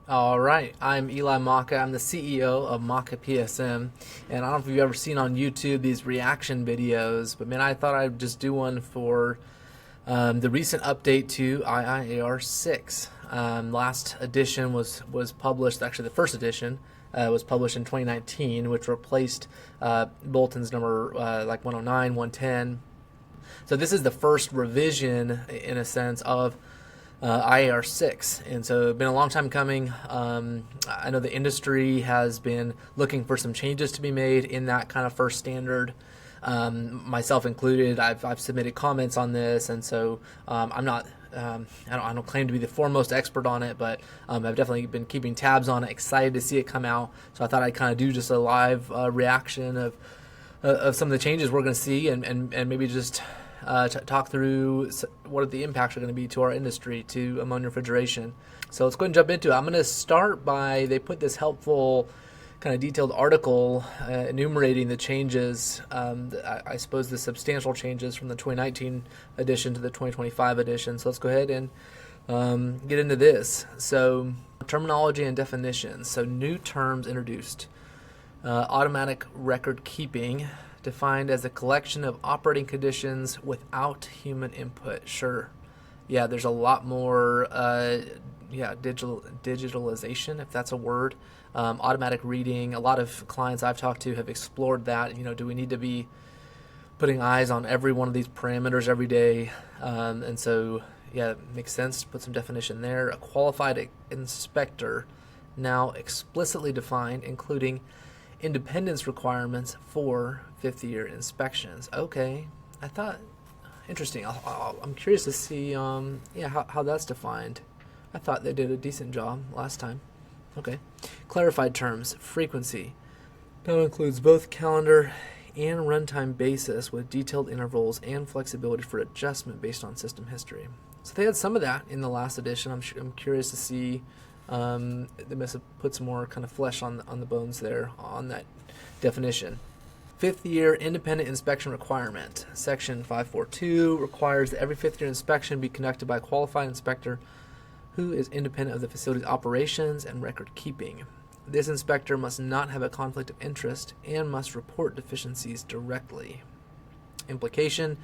All right, I'm Eli Maka. I'm the CEO of Maka PSM, and I don't know if you've ever seen on YouTube these reaction videos, but man, I thought I'd just do one for the recent update to IIAR6. Last edition was published. Actually, the first edition was published in 2019, which replaced bulletins number like 109, 110. So this is the first revision, in a sense, of IIAR6, and so it's been a long time coming. I know the industry has been looking for some changes to be made in that kind of first standard, myself included. I've submitted comments on this, and so I'm not. I don't claim to be the foremost expert on it, but I've definitely been keeping tabs on it. Excited to see it come out. So I thought I'd kind of do just a live reaction of some of the changes we're going to see, and maybe just talk through what the impacts are going to be to our industry, to ammonia refrigeration. So let's go ahead and jump into it. I'm going to start by, they put this helpful kind of detailed article enumerating the changes, I suppose the substantial changes from the 2019 edition to the 2025 edition. So let's go ahead and get into this. So terminology and definitions. So new terms introduced. Automatic record keeping, defined as a collection of operating conditions without human input. Sure. Yeah, there's a lot more digitalization, if that's a word. Automatic reading. A lot of clients I've talked to have explored that. Do we need to be putting eyes on every one of these parameters every day? And so, yeah, it makes sense to put some definition there. A qualified inspector, now explicitly defined, including independence requirements for fifth-year inspections. Okay, I thought, interesting. I'm curious to see, how that's defined. I thought they did a decent job last time. Okay, clarified terms, frequency. Now includes both calendar and runtime basis with detailed intervals and flexibility for adjustment based on system history. So they had some of that in the last edition. I'm curious to see. They must have put some more kind of flesh on the bones there on that definition. Fifth year independent inspection requirement. Section 542 requires that every fifth year inspection be conducted by a qualified inspector who is independent of the facility's operations and record keeping. This inspector must not have a conflict of interest and must report deficiencies directly. Implication: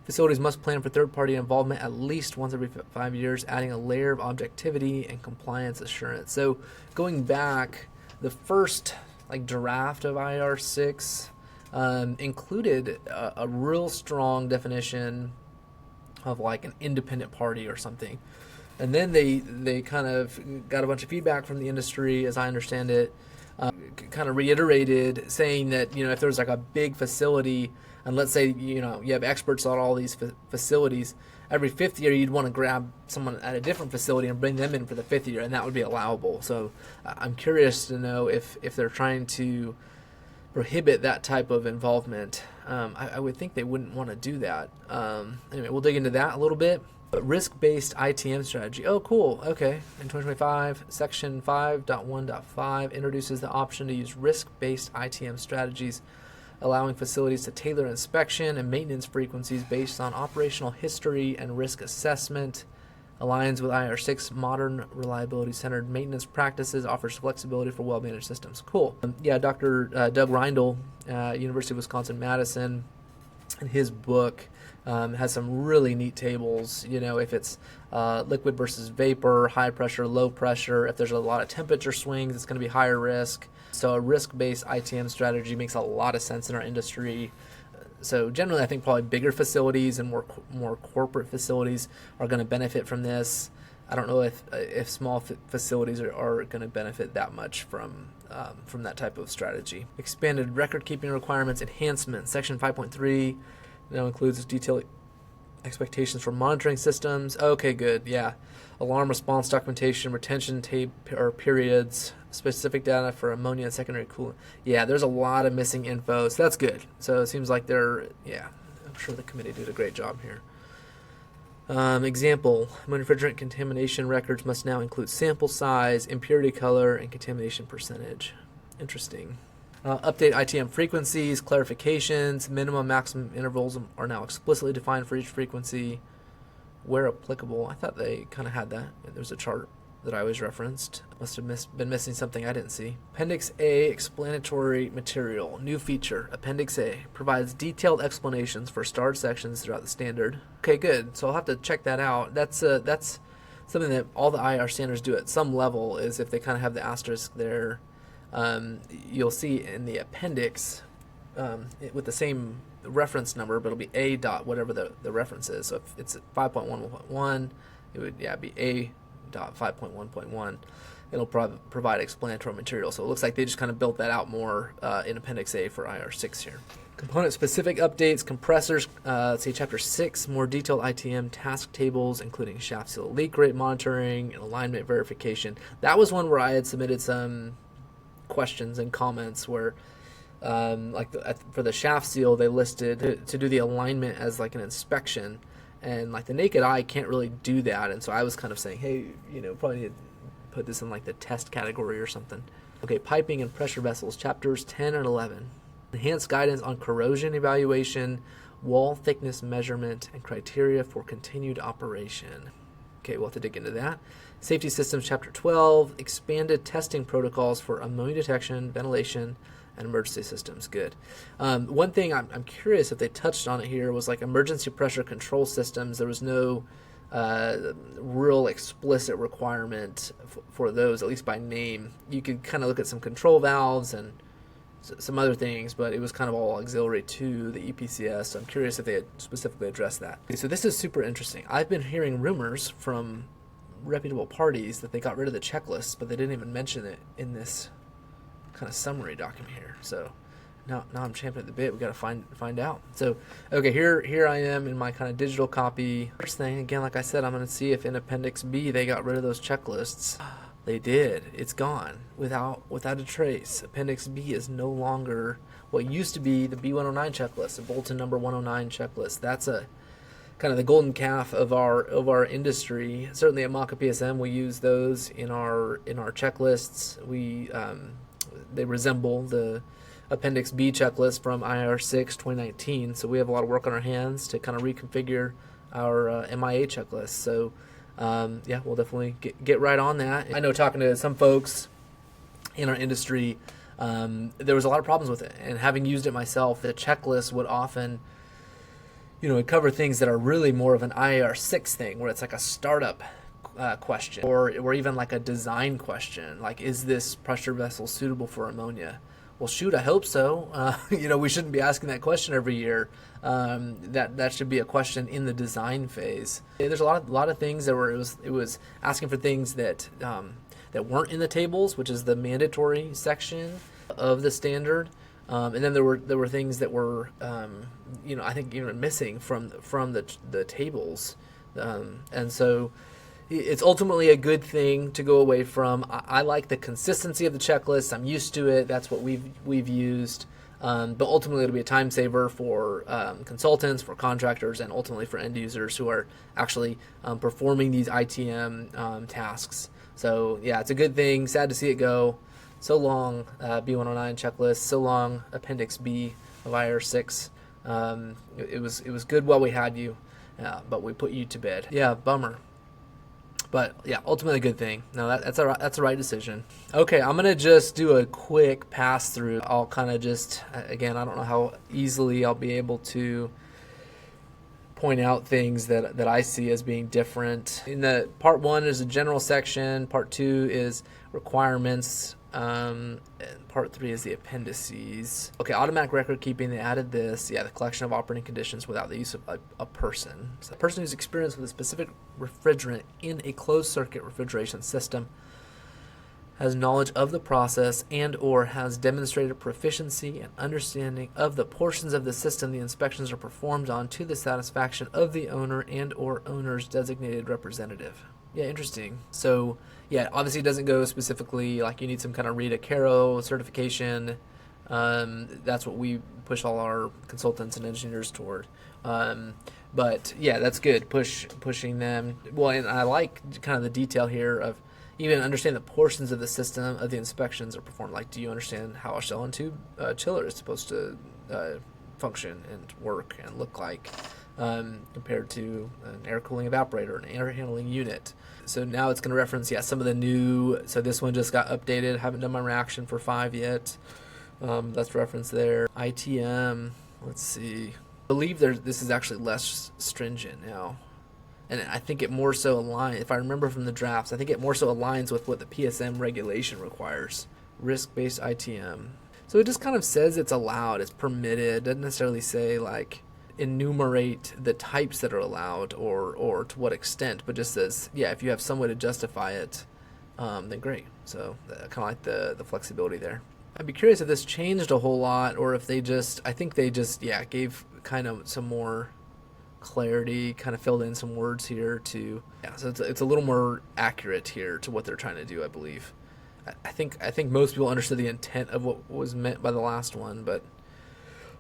facilities must plan for third-party involvement at least once every 5 years, adding a layer of objectivity and compliance assurance. So going back, the first draft of IIAR6 included a real strong definition of an independent party or something. And then they kind of got a bunch of feedback from the industry, as I understand it, kind of reiterated saying that, if there's a big facility, and let's say, you have experts on all these facilities, every fifth year you'd want to grab someone at a different facility and bring them in for the fifth year, and that would be allowable. So I'm curious to know if they're trying to prohibit that type of involvement. I would think they wouldn't want to do that. Anyway, we'll dig into that a little bit. But risk-based ITM strategy. Oh, cool. Okay. In 2025, Section 5.1.5 introduces the option to use risk-based ITM strategies, allowing facilities to tailor inspection and maintenance frequencies based on operational history and risk assessment. Aligns with IIAR6 modern reliability-centered maintenance practices, offers flexibility for well-managed systems. Cool. Dr. Doug Reindl, University of Wisconsin-Madison, in his book, has some really neat tables, if it's liquid versus vapor, high pressure, low pressure. If there's a lot of temperature swings, it's going to be higher risk. So a risk-based ITM strategy makes a lot of sense in our industry. So generally, I think probably bigger facilities and more corporate facilities are going to benefit from this. I don't know if small facilities are going to benefit that much from that type of strategy. Expanded record-keeping requirements enhancement. Section 5.3 now includes detailed expectations for monitoring systems. Okay, good. Yeah. Alarm response documentation, retention tape or periods, specific data for ammonia and secondary coolant. Yeah, there's a lot of missing info, so that's good. So it seems like I'm sure the committee did a great job here. Example, ammonia refrigerant contamination records must now include sample size, impurity color, and contamination percentage. Interesting. Update ITM frequencies, clarifications, minimum maximum intervals are now explicitly defined for each frequency where applicable. I thought they kind of had that. There's a chart that I always referenced. Must have been missing something I didn't see. Appendix A, explanatory material. New feature. Appendix A provides detailed explanations for starred sections throughout the standard. Okay, good. So I'll have to check that out. That's something that all the IIR standards do at some level, is if they kind of have the asterisk there, you'll see in the appendix with the same reference number, but it'll be A dot whatever the reference is. So if it's 5.1.1, it would be A dot 5.1.1. It'll provide explanatory material. So it looks like they just kind of built that out more in Appendix A for IIAR6 here. Component-specific updates, compressors, let's see, Chapter 6, more detailed ITM task tables, including shaft seal leak rate monitoring and alignment verification. That was one where I had submitted some questions and comments where, for the shaft seal, they listed to do the alignment as like an inspection, and like the naked eye can't really do that. And so I was kind of saying, hey, probably need to put this in like the test category or something. Okay, piping and pressure vessels, Chapters 10 and 11. Enhanced guidance on corrosion evaluation, wall thickness measurement, and criteria for continued operation. Okay, we'll have to dig into that. Safety systems, Chapter 12. Expanded testing protocols for ammonia detection, ventilation, and emergency systems. Good. One thing I'm curious if they touched on it here was like emergency pressure control systems. There was no real explicit requirement for those, at least by name. You could kind of look at some control valves and some other things, but it was kind of all auxiliary to the EPCS. So I'm curious if they had specifically addressed that. Okay, so this is super interesting. I've been hearing rumors from reputable parties that they got rid of the checklist, but they didn't even mention it in this kind of summary document here. So now I'm champing at the bit. We got to find out. So okay, here I am in my kind of digital copy. First thing, again, like I said, I'm going to see if in Appendix B they got rid of those checklists. They did. It's gone without a trace. Appendix B is no longer what used to be the B109 checklist, the Bolton number 109 checklist. That's a kind of the golden calf of our industry. Certainly at Maka PSM, we use those in our checklists. They resemble the Appendix B checklist from IIAR6 2019. So we have a lot of work on our hands to kind of reconfigure our MIA checklist. So yeah, we'll definitely get right on that. I know, talking to some folks in our industry, there was a lot of problems with it. And having used it myself, the checklist would often, it cover things that are really more of an IIAR6 thing, where it's like a startup question, or even like a design question, like, is this pressure vessel suitable for ammonia? Well, shoot, I hope so. We shouldn't be asking that question every year. That should be a question in the design phase. There's a lot of things that it was asking for things that weren't in the tables, which is the mandatory section of the standard. And then there were things that were I think even missing from the tables. And so it's ultimately a good thing to go away from. I like the consistency of the checklist. I'm used to it. That's what we've used. But ultimately, it'll be a time saver for consultants, for contractors, and ultimately for end users who are actually performing these ITM tasks. So yeah, it's a good thing. Sad to see it go. So long, B109 checklist. So long, Appendix B of IIAR6. It was good while we had you, but we put you to bed. Yeah, bummer. But yeah, ultimately a good thing. No, that's the right decision. Okay, I'm gonna just do a quick pass through. I'll kind of just, again, I don't know how easily I'll be able to point out things that I see as being different. In the part 1 is a general section. Part 2 is requirements. And part 3 is the appendices. Okay, automatic record keeping, they added this. Yeah, the collection of operating conditions without the use of a person. So a person who's experienced with a specific refrigerant in a closed circuit refrigeration system, has knowledge of the process, and or has demonstrated proficiency and understanding of the portions of the system the inspections are performed on to the satisfaction of the owner and or owner's designated representative. Yeah, interesting. So yeah, obviously it doesn't go specifically like you need some kind of Rita Caro certification. That's what we push all our consultants and engineers toward. But yeah, that's good. Pushing them. Well, and I like kind of the detail here of even understand the portions of the system of the inspections are performed. Like, do you understand how a shell and tube chiller is supposed to function and work and look like? compared to an air cooling evaporator, an air handling unit. So now it's going to reference, some of the new, so this one just got updated. Haven't done my reaction for 5 yet. That's referenced there. ITM, let's see. I believe this is actually less stringent now. And I think it more so aligns, if I remember from the drafts, I think it more so aligns with what the PSM regulation requires. Risk-based ITM. So it just kind of says it's allowed, it's permitted. Doesn't necessarily say like enumerate the types that are allowed or to what extent, but just says, if you have some way to justify it, then great. So kind of like the flexibility there. I'd be curious if this changed a whole lot, or if they just, I think they just, gave kind of some more clarity, kind of filled in some words here to, so it's a little more accurate here to what they're trying to do, I believe. I think most people understood the intent of what was meant by the last one, but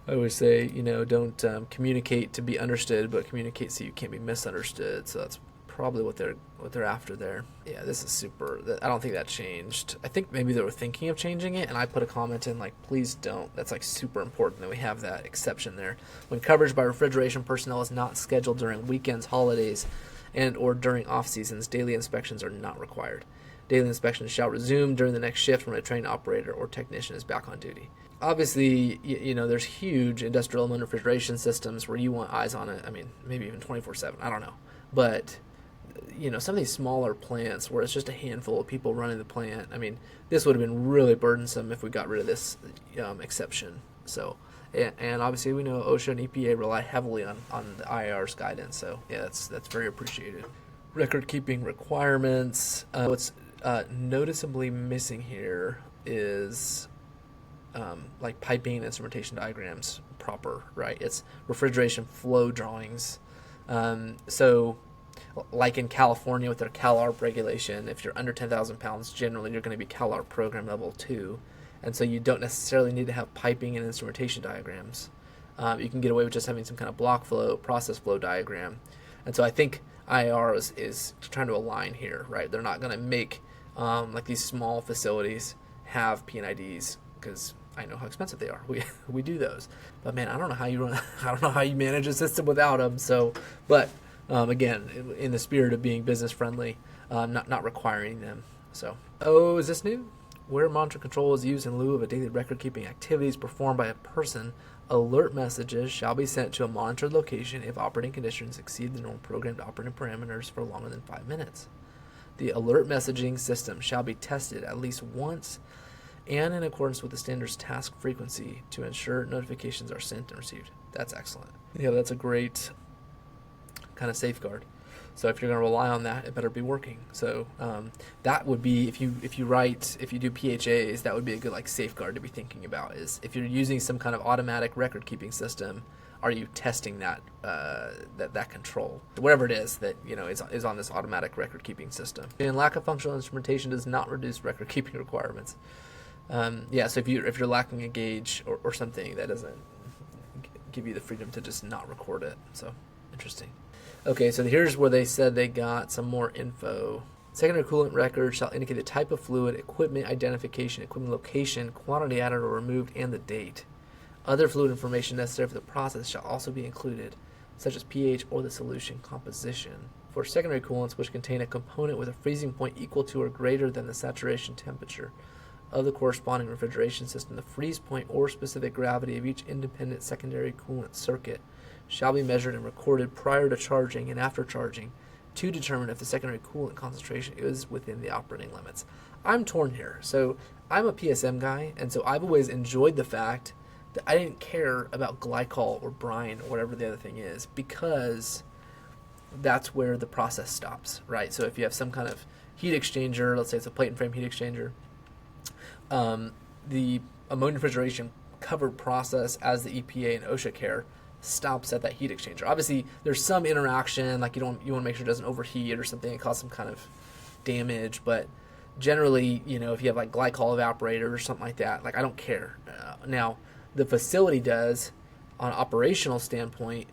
I always say, don't communicate to be understood, but communicate so you can't be misunderstood. So that's probably what they're after there. Yeah, this is super. I don't think that changed. I think maybe they were thinking of changing it, and I put a comment in like, please don't. That's like super important that we have that exception there. When coverage by refrigeration personnel is not scheduled during weekends, holidays, and or during off seasons, daily inspections are not required. Daily inspections shall resume during the next shift when a trained operator or technician is back on duty. Obviously, there's huge industrial ammonia refrigeration systems where you want eyes on it. I mean, maybe even 24/7. I don't know. But, some of these smaller plants where it's just a handful of people running the plant, I mean, this would have been really burdensome if we got rid of this exception. So, and obviously we know OSHA and EPA rely heavily on the IIAR's guidance. So, that's very appreciated. Record keeping requirements. What's noticeably missing here is like piping and instrumentation diagrams proper, right? It's refrigeration flow drawings. So like in California with their CalARP regulation, if you're under 10,000 pounds, generally you're going to be CalARP program level 2. And so you don't necessarily need to have piping and instrumentation diagrams. You can get away with just having some kind of block flow, process flow diagram. And so I think IIR is trying to align here, right? They're not going to make like these small facilities have P&IDs, because I know how expensive they are. We do those, but man, I don't know how you manage a system without them. So, but again, in the spirit of being business friendly, not requiring them. So, is this new? Where monitor control is used in lieu of a daily record keeping activities performed by a person, alert messages shall be sent to a monitored location if operating conditions exceed the normal programmed operating parameters for longer than 5 minutes. The alert messaging system shall be tested at least once and in accordance with the standard's task frequency to ensure notifications are sent and received. That's excellent. That's a great kind of safeguard. So if you're going to rely on that, it better be working. So that would be, if you do PHAs, that would be a good like safeguard to be thinking about, is if you're using some kind of automatic record keeping system, are you testing that that control, whatever it is that is on this automatic record keeping system. And lack of functional instrumentation does not reduce record keeping requirements. So if you're lacking a gauge or something, that doesn't give you the freedom to just not record it. So interesting. Okay, so here's where they said they got some more info. Secondary coolant record shall indicate the type of fluid, equipment identification, equipment location, quantity added or removed, and the date. Other fluid information necessary for the process shall also be included, such as pH or the solution composition. For secondary coolants which contain a component with a freezing point equal to or greater than the saturation temperature of the corresponding refrigeration system, the freeze point or specific gravity of each independent secondary coolant circuit shall be measured and recorded prior to charging and after charging to determine if the secondary coolant concentration is within the operating limits. I'm torn here. So I'm a PSM guy, and so I've always enjoyed the fact that I didn't care about glycol or brine or whatever the other thing is, because that's where the process stops, right? So if you have some kind of heat exchanger, let's say it's a plate and frame heat exchanger, the ammonia refrigeration covered process as the EPA and OSHA care stops at that heat exchanger. Obviously, there's some interaction, like you want to make sure it doesn't overheat or something and cause some kind of damage, but generally, if you have like glycol evaporator or something like that, like I don't care. Now, the facility does on an operational standpoint,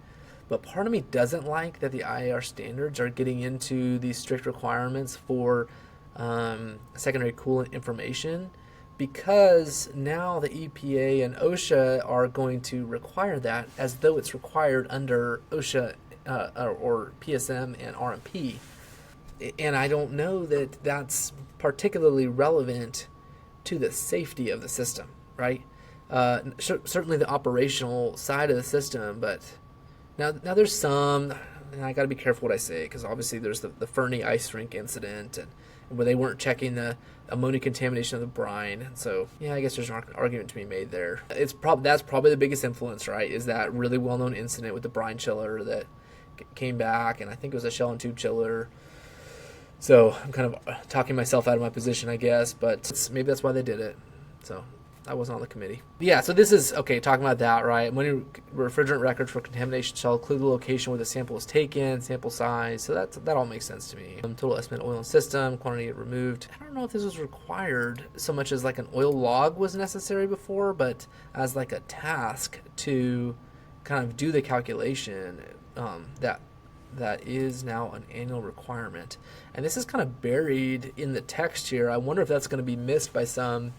but part of me doesn't like that the IIR standards are getting into these strict requirements for secondary coolant information, because now the EPA and OSHA are going to require that as though it's required under OSHA or PSM and RMP. And I don't know that that's particularly relevant to the safety of the system, right? Certainly the operational side of the system, but now there's some, and I got to be careful what I say, because obviously there's the Fernie ice rink incident, and where they weren't checking the ammonia contamination of the brine. And so, yeah, I guess there's an argument to be made there. That's probably the biggest influence, right? Is that really well-known incident with the brine chiller that came back, and I think it was a shell and tube chiller. So I'm kind of talking myself out of my position, I guess, but maybe that's why they did it. So I wasn't on the committee. But yeah, so this is, okay, talking about that, right? Ammonia refrigerant records for contamination shall include the location where the sample was taken, sample size. So that all makes sense to me. Total estimated oil in system, quantity removed. I don't know if this was required so much as like an oil log was necessary before, but as like a task to kind of do the calculation, that is now an annual requirement. And this is kind of buried in the text here. I wonder if that's going to be missed by some,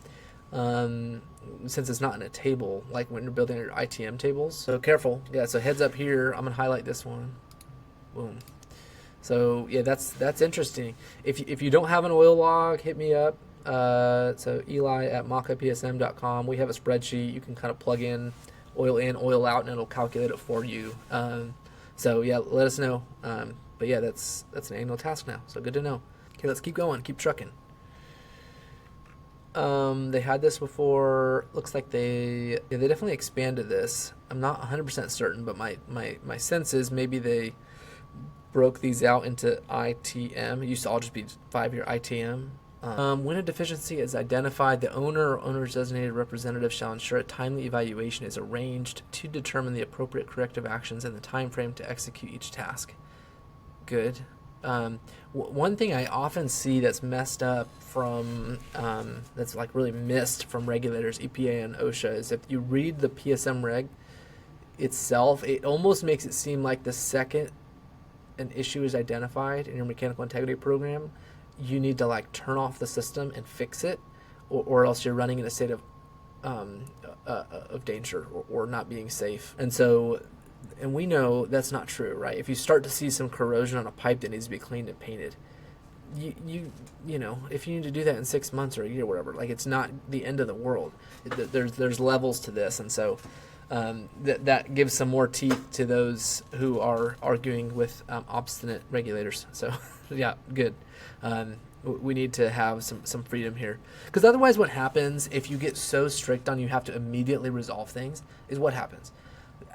since it's not in a table, like when you're building your ITM tables. So careful. Yeah, so heads up here. I'm going to highlight this one. Boom. So yeah, that's interesting. If you don't have an oil log, hit me up. So Eli at makapsm.com. We have a spreadsheet. You can kind of plug in, oil out, and it'll calculate it for you. So yeah, let us know. But yeah, that's an annual task now. So good to know. Okay, let's keep going. Keep trucking. They had this before. Looks like they definitely expanded this. I'm not 100% certain, but my sense is maybe they broke these out into ITM. It used to all just be 5-year ITM. When a deficiency is identified, the owner or owner's designated representative shall ensure a timely evaluation is arranged to determine the appropriate corrective actions and the time frame to execute each task. Good. One thing I often see that's messed up from, that's like really missed from regulators, EPA and OSHA, is if you read the PSM reg itself, it almost makes it seem like the second an issue is identified in your mechanical integrity program, you need to like turn off the system and fix it, or else you're running in a state of danger or not being safe. And we know that's not true, right? If you start to see some corrosion on a pipe that needs to be cleaned and painted, you know, if you need to do that in 6 months or a year or whatever, like, it's not the end of the world. There's levels to this, and so that gives some more teeth to those who are arguing with obstinate regulators. So yeah, good. We need to have some freedom here, because otherwise what happens if you get so strict on you have to immediately resolve things is what happens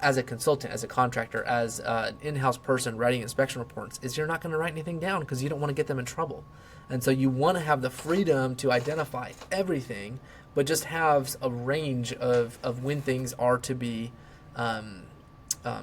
as a consultant, as a contractor, as an in-house person writing inspection reports, is you're not going to write anything down because you don't want to get them in trouble. And so you want to have the freedom to identify everything, but just have a range of when things are to be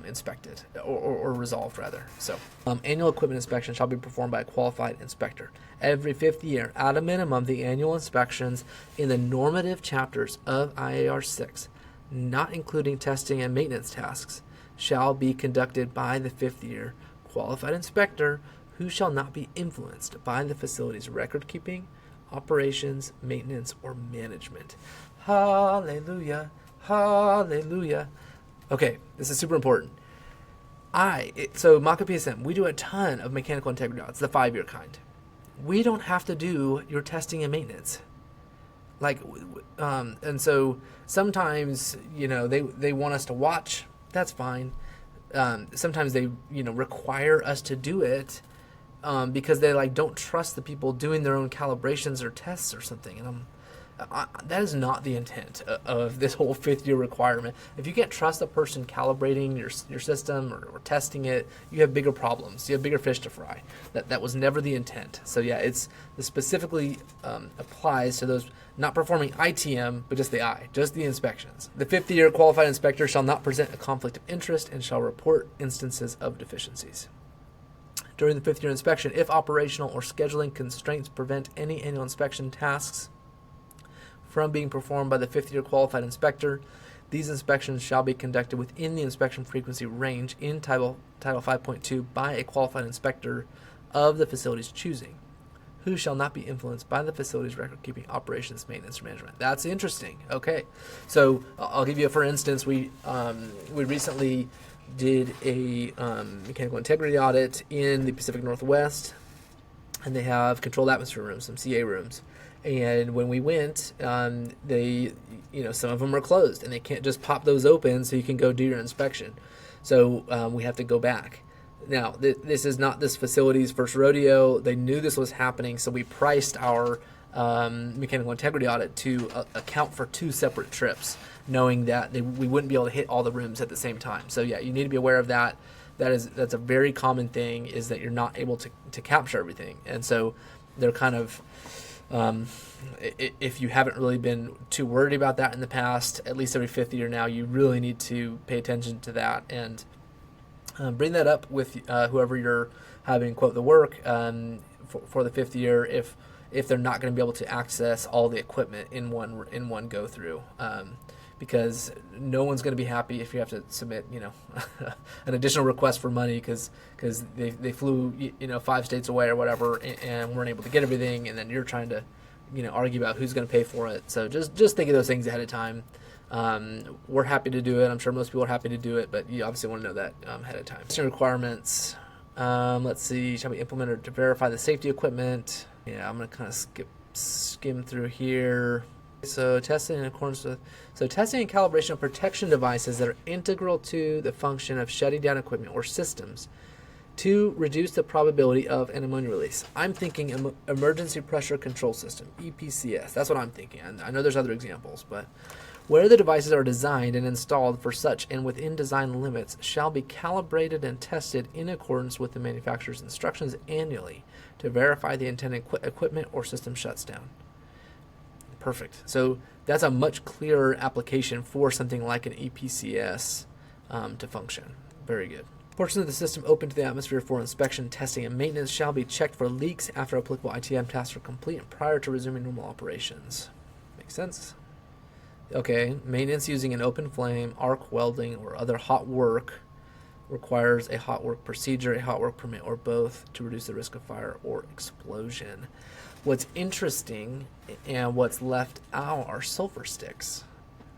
inspected or resolved, rather. So annual equipment inspection shall be performed by a qualified inspector. Every 5th year, at a minimum, the annual inspections in the normative chapters of IIAR6, not including testing and maintenance tasks, shall be conducted by the 5th year qualified inspector, who shall not be influenced by the facility's record keeping, operations, maintenance, or management. Hallelujah, hallelujah. Okay, this is super important. So Maka PSM, we do a ton of mechanical integrity audits, the 5-year kind. We don't have to do your testing and maintenance. And so sometimes, they want us to watch. That's fine. Sometimes they, require us to do it because they don't trust the people doing their own calibrations or tests or something. And that is not the intent of this whole 5th year requirement. If you can't trust the person calibrating your system or testing it, you have bigger problems. You have bigger fish to fry. That was never the intent. So yeah, this specifically applies to those not performing ITM, but just the inspections. The 5th year qualified inspector shall not present a conflict of interest and shall report instances of deficiencies. During the 5th year inspection, if operational or scheduling constraints prevent any annual inspection tasks from being performed by the 5th year qualified inspector, these inspections shall be conducted within the inspection frequency range in Title 5.2 by a qualified inspector of the facility's choosing, who shall not be influenced by the facility's record-keeping, operations, maintenance, or management. That's interesting. Okay, so I'll give you a for instance. We recently did a mechanical integrity audit in the Pacific Northwest, and they have controlled atmosphere rooms, some CA rooms. And when we went, they, some of them are closed, and they can't just pop those open so you can go do your inspection. So we have to go back. Now, this is not this facility's first rodeo. They knew this was happening, so we priced our mechanical integrity audit to account for 2 separate trips, knowing that we wouldn't be able to hit all the rooms at the same time. So yeah, you need to be aware of that. That's a very common thing, is that you're not able to capture everything. And so they're kind of, if you haven't really been too worried about that in the past, at least every 5th year now, you really need to pay attention to that and bring that up with whoever you're having quote the work for the 5th year, if they're not going to be able to access all the equipment in one go through, because no one's going to be happy if you have to submit an additional request for money because they flew 5 states away or whatever and weren't able to get everything, and then you're trying to argue about who's going to pay for it. So just think of those things ahead of time. We're happy to do it. I'm sure most people are happy to do it, but you obviously want to know that ahead of time. Requirements. Let's see. Shall be implemented to verify the safety equipment? Yeah, I'm going to kind of skim through here. So testing in accordance with testing and calibration of protection devices that are integral to the function of shutting down equipment or systems to reduce the probability of an ammonia release. I'm thinking emergency pressure control system, EPCS. That's what I'm thinking. I know there's other examples, but where the devices are designed and installed for such and within design limits shall be calibrated and tested in accordance with the manufacturer's instructions annually to verify the intended equipment or system shuts down. Perfect. So that's a much clearer application for something like an EPCS to function. Very good. Portions of the system open to the atmosphere for inspection, testing, and maintenance shall be checked for leaks after applicable ITM tasks are complete and prior to resuming normal operations. Makes sense? Okay, maintenance using an open flame, arc welding, or other hot work requires a hot work procedure, a hot work permit, or both to reduce the risk of fire or explosion. What's interesting and what's left out are sulfur sticks.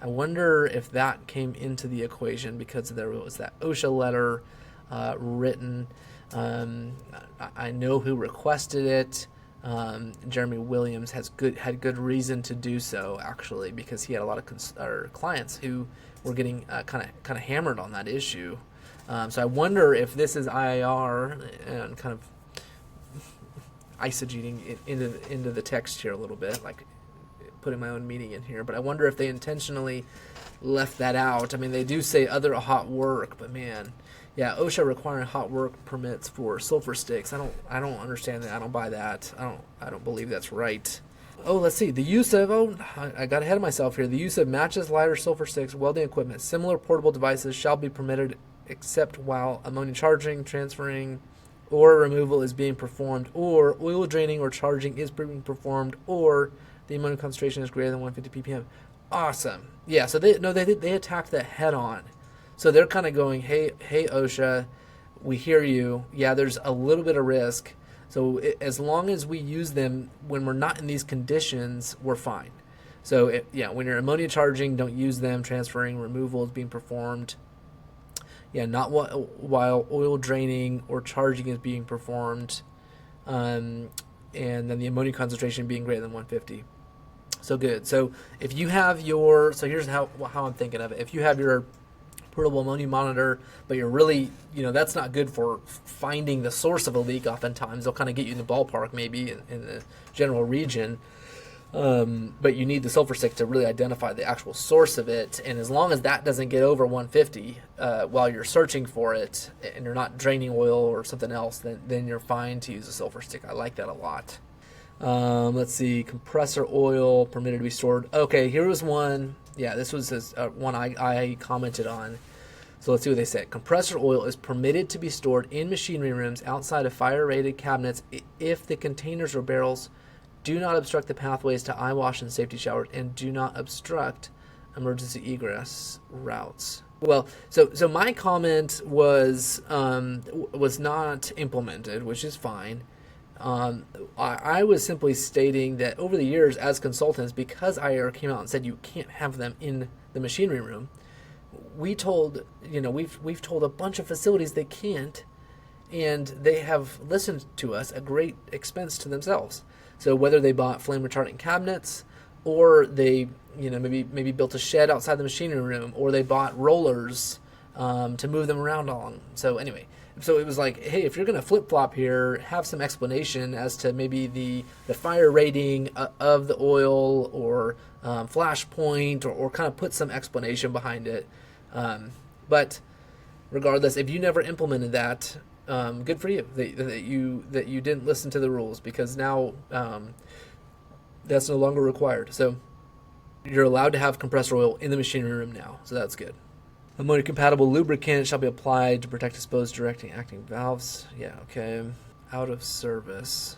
I wonder if that came into the equation because there was that OSHA letter written. I know who requested it. Jeremy Williams had good reason to do so, actually, because he had a lot of clients who were getting kind of hammered on that issue. So I wonder if this is IIR and kind of eisegeting into the text here a little bit, like putting my own meaning in here. But I wonder if they intentionally left that out. I mean, they do say other hot work, but man, yeah, OSHA requiring hot work permits for sulfur sticks. I don't understand that. I don't buy that. I don't believe that's right. Oh, let's see. The use of I got ahead of myself here. The use of matches, lighter, sulfur sticks, welding equipment, similar portable devices shall be permitted except while ammonia charging, transferring, or removal is being performed, or oil draining or charging is being performed, or the ammonia concentration is greater than 150 ppm. Awesome. Yeah, so they attacked that head on. So they're kind of going, hey OSHA, we hear you. Yeah, there's a little bit of risk. So as long as we use them when we're not in these conditions, we're fine. So when you're ammonia charging, don't use them. Transferring, removal is being performed. Yeah, not while oil draining or charging is being performed, and then the ammonia concentration being greater than 150. So good. So if you have here's how I'm thinking of it. If you have your portable ammonia monitor, but you're really, that's not good for finding the source of a leak. Oftentimes they'll kind of get you in the ballpark, maybe in the general region. But you need the sulfur stick to really identify the actual source of it. And as long as that doesn't get over 150 while you're searching for it and you're not draining oil or something else, then you're fine to use a sulfur stick. I like that a lot. Let's see, compressor oil permitted to be stored. Okay, here was one. Yeah, this was one I commented on. So let's see what they said. Compressor oil is permitted to be stored in machinery rooms outside of fire-rated cabinets if the containers or barrels do not obstruct the pathways to eye wash and safety showers and do not obstruct emergency egress routes. Well, so my comment was not implemented, which is fine. I was simply stating that over the years as consultants, because IIAR came out and said you can't have them in the machinery room, we've told a bunch of facilities they can't, and they have listened to us at great expense to themselves. So whether they bought flame retardant cabinets, or they maybe built a shed outside the machinery room, or they bought rollers to move them around on. So anyway, so it was like, hey, if you're going to flip-flop here, have some explanation as to maybe the fire rating of the oil, or flash point, or kind of put some explanation behind it. But regardless, if you never implemented that, good for you that you didn't listen to the rules, because now that's no longer required. So you're allowed to have compressor oil in the machinery room now, so that's good. Ammonia compatible lubricant shall be applied to protect exposed directing acting valves. Yeah, okay. Out of service.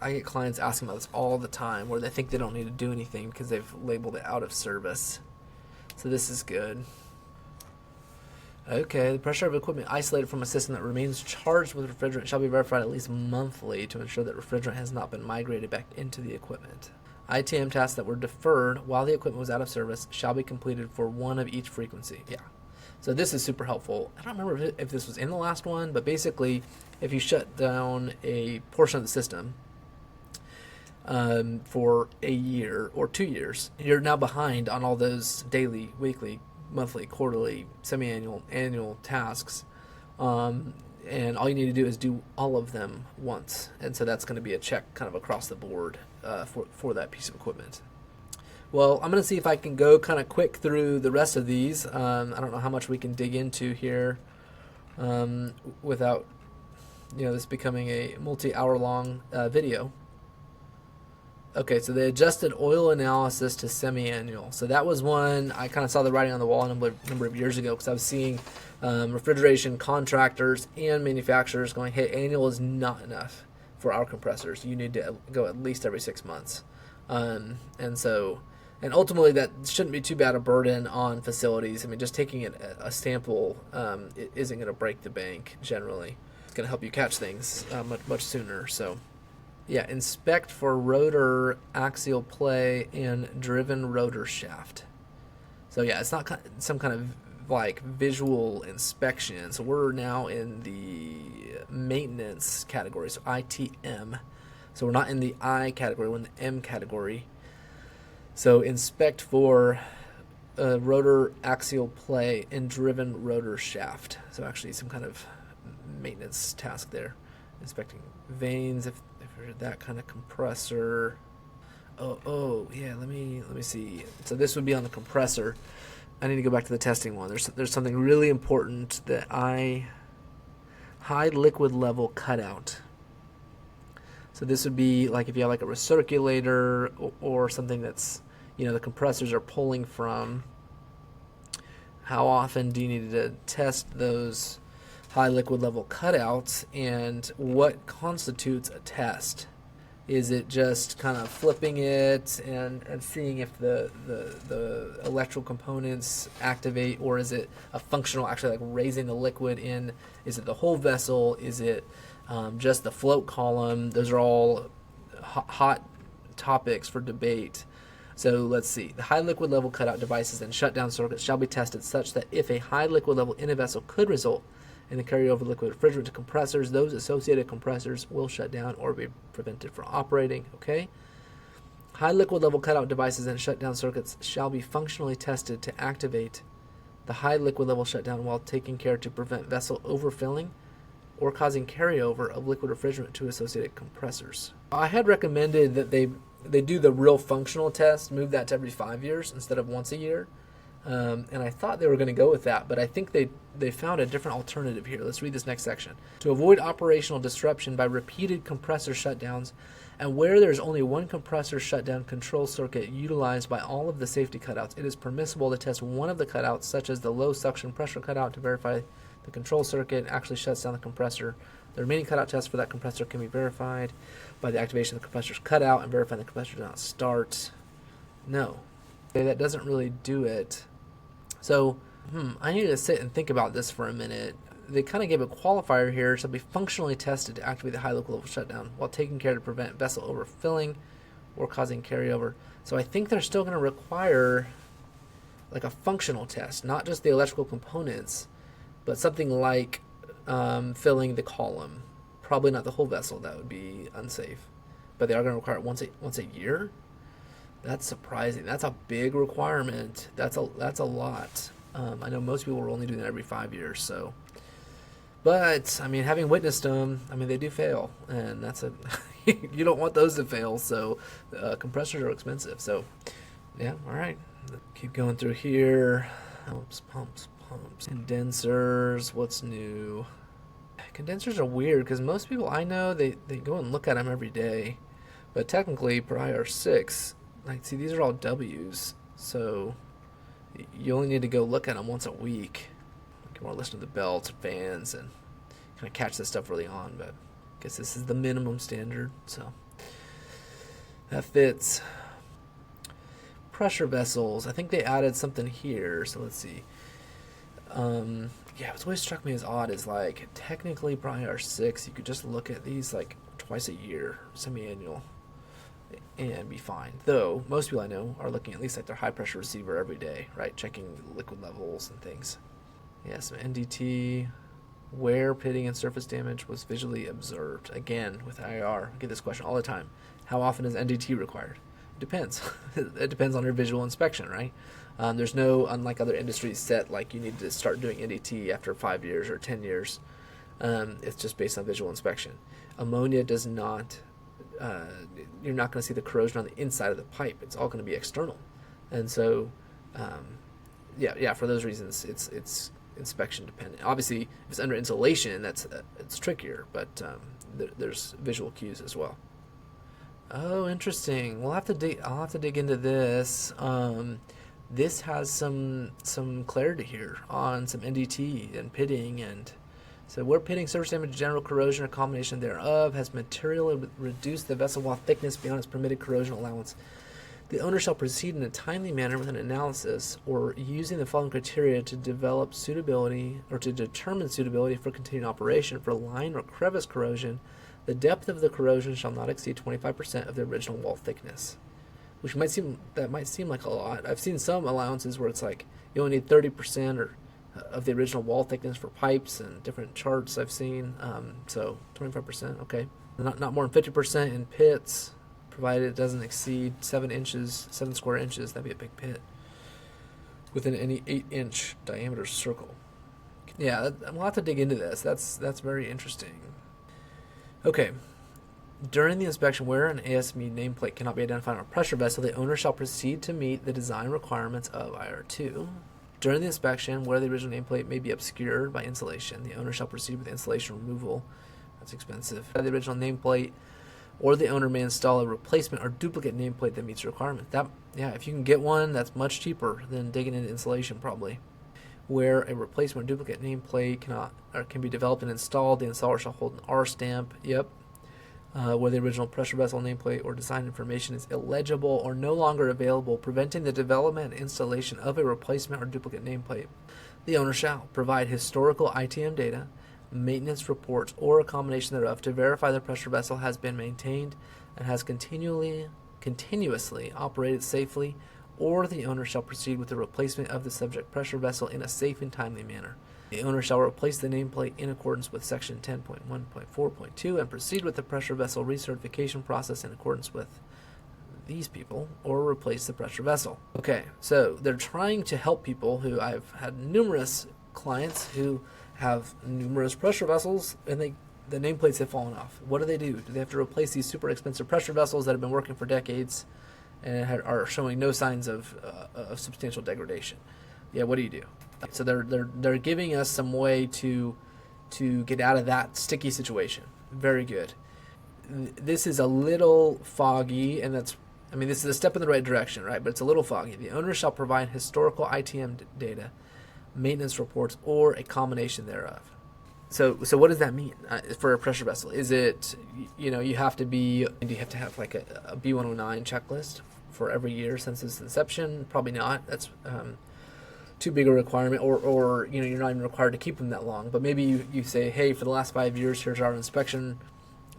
I get clients asking about this all the time, where they think they don't need to do anything because they've labeled it out of service. So this is good. Okay, the pressure of equipment isolated from a system that remains charged with refrigerant shall be verified at least monthly to ensure that refrigerant has not been migrated back into the equipment. ITM tasks that were deferred while the equipment was out of service shall be completed for one of each frequency. Yeah. So this is super helpful. I don't remember if this was in the last one, but basically, if you shut down a portion of the system for a year or 2 years, you're now behind on all those daily, weekly, monthly, quarterly, semi-annual, annual tasks. And all you need to do is do all of them once. And so that's going to be a check kind of across the board for that piece of equipment. Well, I'm going to see if I can go kind of quick through the rest of these. I don't know how much we can dig into here without this becoming a multi-hour long video. Okay, so they adjusted oil analysis to semi-annual. So that was one I kind of saw the writing on the wall a number of years ago, because I was seeing refrigeration contractors and manufacturers going, hey, annual is not enough for our compressors. You need to go at least every 6 months. And ultimately that shouldn't be too bad a burden on facilities. I mean, just taking a sample it isn't going to break the bank generally. It's going to help you catch things much sooner. So yeah, inspect for rotor axial play and driven rotor shaft. So yeah, it's not some kind of like visual inspection. So we're now in the maintenance category, so ITM. So we're not in the I category, we're in the M category. So inspect for rotor axial play and driven rotor shaft. So actually some kind of maintenance task there. Inspecting vanes, if you're that kind of compressor. Oh yeah, let me see. So this would be on the compressor. I need to go back to the testing one. There's something really important that high liquid level cutout. So this would be like if you have like a recirculator or something that's, the compressors are pulling from. How often do you need to test those high liquid level cutouts, and what constitutes a test? Is it just kind of flipping it and seeing if the electrical components activate, or is it a functional, actually like raising the liquid in? Is it the whole vessel? Is it just the float column? Those are all hot topics for debate. So let's see. The high liquid level cutout devices and shutdown circuits shall be tested such that if a high liquid level in a vessel could result in the carryover liquid refrigerant to compressors, those associated compressors will shut down or be prevented from operating. Okay. High liquid level cutout devices and shutdown circuits shall be functionally tested to activate the high liquid level shutdown while taking care to prevent vessel overfilling or causing carryover of liquid refrigerant to associated compressors. I had recommended that they do the real functional test, move that to every 5 years instead of once a year. And I thought they were going to go with that, but I think they found a different alternative here. Let's read this next section. To avoid operational disruption by repeated compressor shutdowns, and where there is only one compressor shutdown control circuit utilized by all of the safety cutouts, it is permissible to test one of the cutouts, such as the low suction pressure cutout, to verify the control circuit actually shuts down the compressor. The remaining cutout tests for that compressor can be verified by the activation of the compressor's cutout and verifying the compressor does not start. No. Okay, that doesn't really do it. So, I need to sit and think about this for a minute. they kind of gave a qualifier here. Shall be functionally tested to activate the high local level shutdown while taking care to prevent vessel overfilling or causing carryover. So I think they're still going to require like a functional test, not just the electrical components, but something like filling the column. Probably not the whole vessel. That would be unsafe. But they are going to require it once a year. That's surprising. That's a big requirement. That's a lot. I know most people are only doing that every 5 years. So, but I mean, having witnessed them, I mean, they do fail, and that's a you don't want those to fail. So, compressors are expensive. So, yeah. All right. Keep going through here. Pumps. Condensers. What's new? Condensers are weird because most people I know they go and look at them every day, but technically per IIAR6. Like, see, these are all W's, so you only need to go look at them once a week. You can more listen to the belts, fans, and kind of catch this stuff early on, but I guess this is the minimum standard, so that fits. Pressure vessels, I think they added something here, so let's see. Yeah, what's always struck me as odd is, like, technically per IIAR6, you could just look at these, like, twice a year, semi-annual, and be fine. Though most people I know are looking at least like their high pressure receiver every day, right? Checking liquid levels and things. Yeah, so NDT, where pitting and surface damage was visually observed. Again, with IIR, I get this question all the time. How often is NDT required? It depends. It depends on your visual inspection, right? There's no, unlike other industries, set like you need to start doing NDT after 5 years or 10 years. It's just based on visual inspection. Ammonia does not. You're not going to see the corrosion on the inside of the pipe. It's all going to be external, and so yeah. For those reasons, it's inspection dependent. Obviously, if it's under insulation, it's trickier, but there's visual cues as well. Oh, interesting. I'll have to dig into this. This has some clarity here on some NDT and pitting and. So where pitting, surface damage, general corrosion, or combination thereof has materially reduced the vessel wall thickness beyond its permitted corrosion allowance, the owner shall proceed in a timely manner with an analysis or using the following criteria to develop suitability or to determine suitability for continued operation. For line or crevice corrosion, the depth of the corrosion shall not exceed 25% of the original wall thickness, which might seem like a lot. I've seen some allowances where it's like you only need 30% or of the original wall thickness for pipes and different charts I've seen. So 25%, okay. Not more than 50% in pits, provided it doesn't exceed 7 square inches. That'd be a big pit within any 8-inch diameter circle. Yeah, we'll have to dig into this. That's very interesting. Okay. During the inspection, where an ASME nameplate cannot be identified on a pressure vessel, the owner shall proceed to meet the design requirements of IIAR2. During the inspection, where the original nameplate may be obscured by insulation, the owner shall proceed with insulation removal. That's expensive. The original nameplate, or the owner may install a replacement or duplicate nameplate that meets the requirement. If you can get one, that's much cheaper than digging into insulation, probably. Where a replacement or duplicate nameplate can be developed and installed, the installer shall hold an R stamp. Yep. Where the original pressure vessel nameplate or design information is illegible or no longer available, preventing the development and installation of a replacement or duplicate nameplate. The owner shall provide historical ITM data, maintenance reports, or a combination thereof to verify the pressure vessel has been maintained and has continuously operated safely, or the owner shall proceed with the replacement of the subject pressure vessel in a safe and timely manner. The owner shall replace the nameplate in accordance with Section 10.1.4.2 and proceed with the pressure vessel recertification process in accordance with these people, or replace the pressure vessel. Okay, so they're trying to help people who I've had numerous clients who have numerous pressure vessels and the nameplates have fallen off. What do? Do they have to replace these super expensive pressure vessels that have been working for decades and are showing no signs of substantial degradation? Yeah, what do you do? So they're giving us some way to get out of that sticky situation. Very good. This is a little foggy, and this is a step in the right direction, right? But it's a little foggy. The owner shall provide historical ITM data, maintenance reports, or a combination thereof. So what does that mean for a pressure vessel? Is it, do you have to have like a B109 checklist for every year since its inception? Probably not. That's too big a requirement, or you know, you're not even required to keep them that long. But maybe you say, hey, for the last 5 years, here's our inspection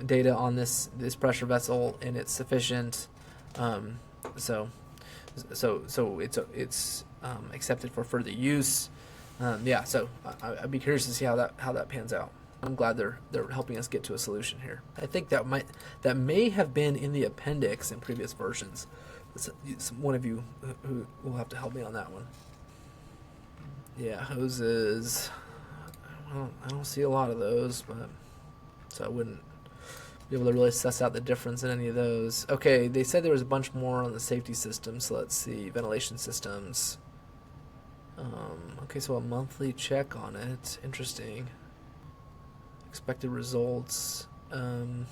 data on this pressure vessel, and it's sufficient. So it's accepted for further use. Yeah, so I'd be curious to see how that pans out. I'm glad they're helping us get to a solution here. I think that may have been in the appendix in previous versions. One of you who will have to help me on that one. Yeah, hoses. I don't see a lot of those, but so I wouldn't be able to really suss out the difference in any of those. Okay, they said there was a bunch more on the safety system, so let's see. Ventilation systems. Okay, so a monthly check on it. Interesting. Expected results. Yeah,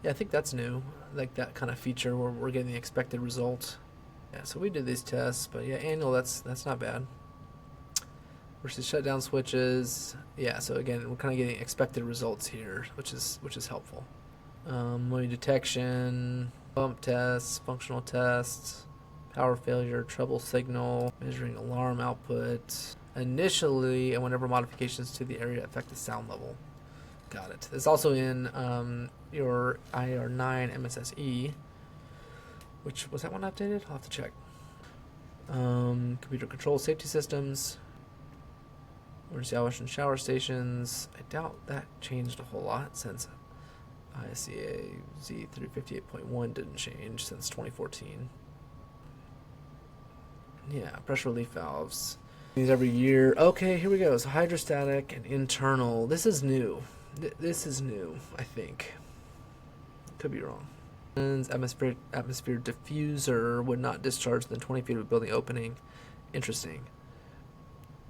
I think that's new. Like that kind of feature where we're getting the expected result. Yeah, so we did these tests, but yeah, annual, that's not bad. Versus shutdown switches. Yeah, so again, we're kind of getting expected results here, which is helpful. Noise detection, bump tests, functional tests, power failure, trouble signal, measuring alarm output. Initially, and whenever modifications to the area affect the sound level. Got it. It's also in your IIAR6 MSSE. Which, was that one updated? I'll have to check. Computer control safety systems. Emergency wash and shower stations. I doubt that changed a whole lot since IIAC Z358.1 didn't change since 2014. Yeah, pressure relief valves. These every year. Okay, here we go. So hydrostatic and internal. This is new. This is new, I think. Could be wrong. Atmosphere diffuser would not discharge within 20 feet of a building opening. Interesting.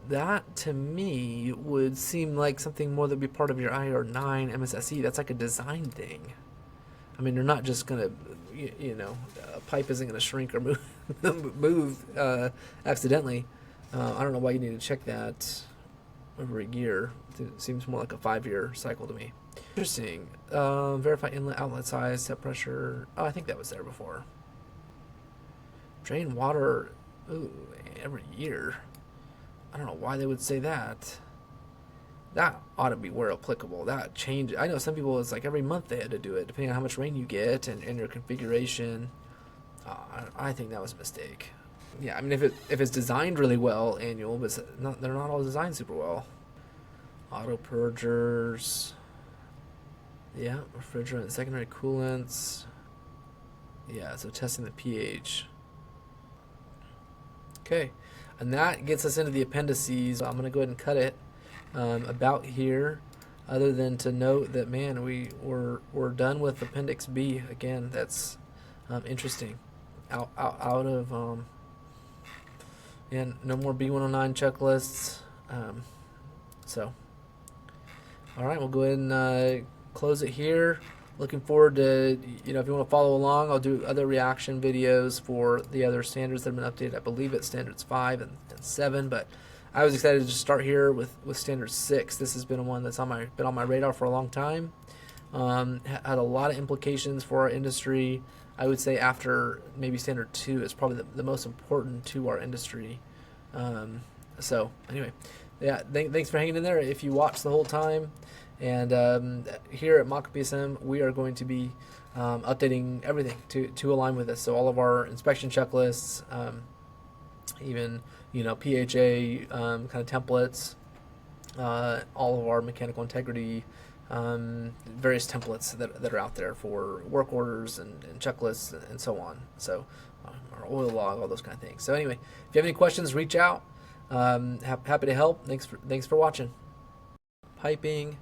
That to me would seem like something more that would be part of your IIAR9 MSSE. That's like a design thing. I mean, you're not just gonna, you know, a pipe isn't gonna shrink or move accidentally. I don't know why you need to check that over a year. It seems more like a 5-year cycle to me. Interesting. Verify inlet outlet size, set pressure. Oh, I think that was there before. Drain water every year. I don't know why they would say that. That ought to be where applicable. That change. I know some people, it's like every month they had to do it, depending on how much rain you get and your configuration. I think that was a mistake. Yeah, I mean, if it's designed really well, annual, but they're not all designed super well. Auto purgers. Yeah, refrigerant and secondary coolants. Yeah, so testing the pH. Okay, and that gets us into the appendices. I'm going to go ahead and cut it about here, other than to note that, man, we're done with Appendix B. Again, that's interesting. Out of and no more B109 checklists. So, all right, we'll go ahead and close it here. Looking forward to, you know, if you want to follow along, I'll do other reaction videos for the other standards that have been updated. I believe it's standards 5 and 7, but I was excited to just start here with standard 6. This has been one that's been on my radar for a long time. Had a lot of implications for our industry. I would say after maybe standard 2 is probably the most important to our industry. So anyway, yeah, thanks for hanging in there if you watched the whole time. And here at Maka PSM, we are going to be updating everything to align with this. So all of our inspection checklists, even, you know, PHA kind of templates, all of our mechanical integrity, various templates that are out there for work orders and checklists and so on. So our oil log, all those kind of things. So anyway, if you have any questions, reach out. Happy to help. Thanks for watching. Piping.